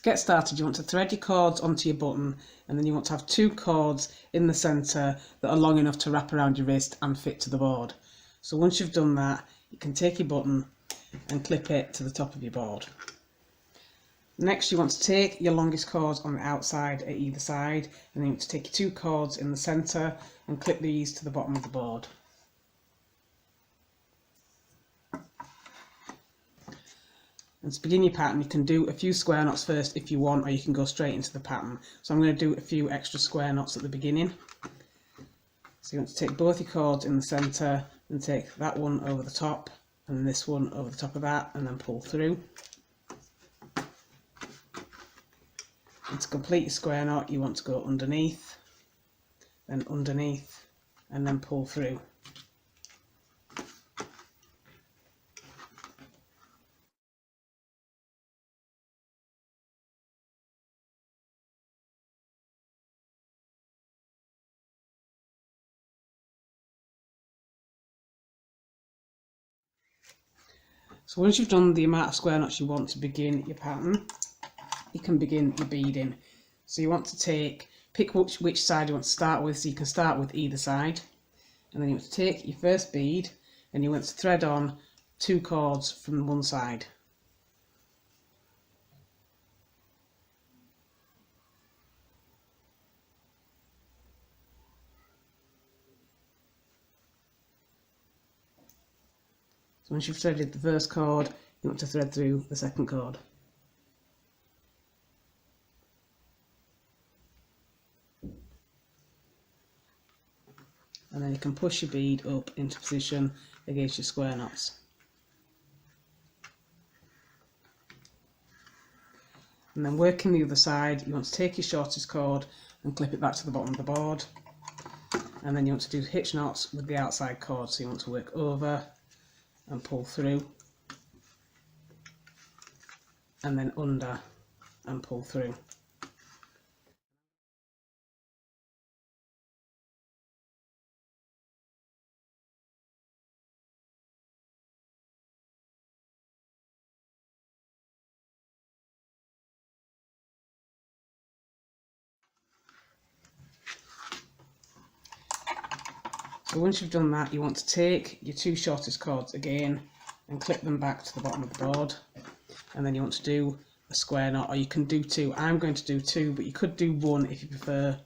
To get started, you want to thread your cords onto your button, and then you want to have 2 cords in the centre that are long enough to wrap around your wrist and fit to the board. So once you've done that, you can take your button and clip it to the top of your board. Next, you want to take your longest cords on the outside at either side, and then you want to take your 2 cords in the centre and clip these to the bottom of the board. And to begin your pattern, you can do a few square knots first if you want, or you can go straight into the pattern. So I'm going to do a few extra square knots at the beginning. So you want to take both your cords in the centre and take that one over the top and this one over the top of that, and then pull through. And to complete your square knot, you want to go underneath, then underneath, and then pull through. So once you've done the amount of square knots you want to begin your pattern, you can begin your beading. So you want to pick which side you want to start with, so you can start with either side. And then you want to take your first bead and you want to thread on 2 cords from one side. So once you've threaded the first cord, you want to thread through the second cord. And then you can push your bead up into position against your square knots. And then working the other side, you want to take your shortest cord and clip it back to the bottom of the board. And then you want to do hitch knots with the outside cord, so you want to work over and pull through, and then under and pull through. So once you've done that, you want to take your 2 shortest cords again and clip them back to the bottom of the board, and then you want to do a square knot, or you can do 2. I'm going to do 2, but you could do 1 if you prefer.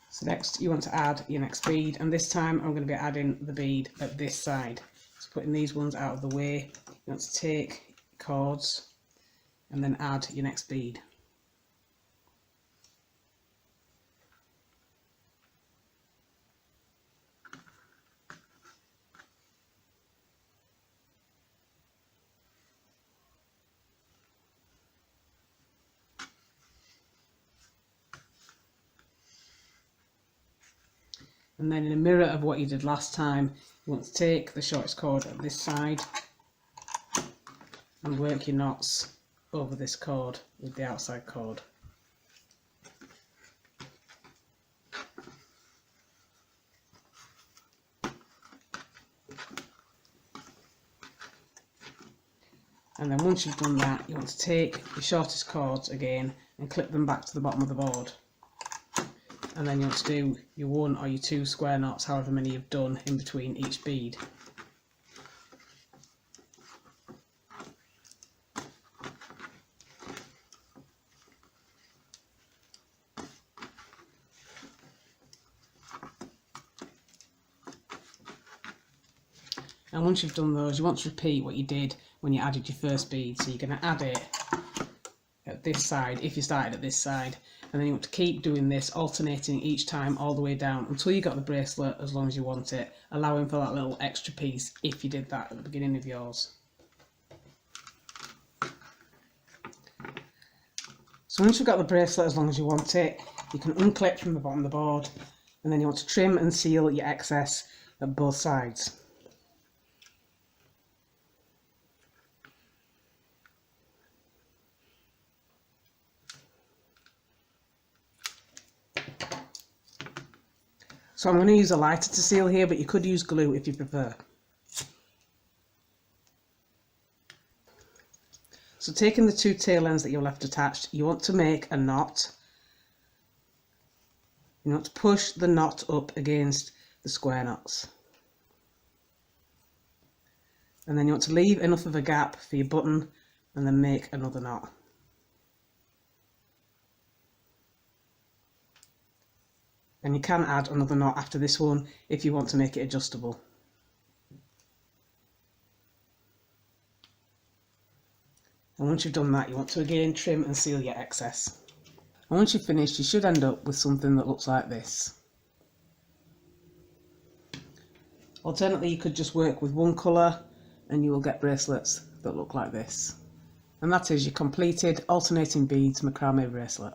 So next you want to add your next bead, and this time I'm going to be adding the bead at this side. So putting these ones out of the way, you want to take cords and then add your next bead. And then in a mirror of what you did last time, you want to take the shortest cord at this side and work your knots over this cord with the outside cord. And then once you've done that, you want to take your shortest cords again and clip them back to the bottom of the board. And then you want to do your 1 or your 2 square knots, however many you've done, in between each bead. And once you've done those, you want to repeat what you did when you added your first bead. So you're going to add it at this side if you started at this side, and then you want to keep doing this, alternating each time all the way down until you got the bracelet, as long as you want it, allowing for that little extra piece if you did that at the beginning of yours. So once you've got the bracelet as long as you want it, you can unclip from the bottom of the board, and then you want to trim and seal your excess at both sides. So I'm going to use a lighter to seal here, but you could use glue if you prefer. So taking the two tail ends that you're left attached, you want to make a knot. You want to push the knot up against the square knots. And then you want to leave enough of a gap for your button and then make another knot. And you can add another knot after this one if you want to make it adjustable. And once you've done that, you want to again trim and seal your excess. And once you've finished, you should end up with something that looks like this. Alternately, you could just work with one colour and you will get bracelets that look like this. And that is your completed alternating beads macrame bracelet.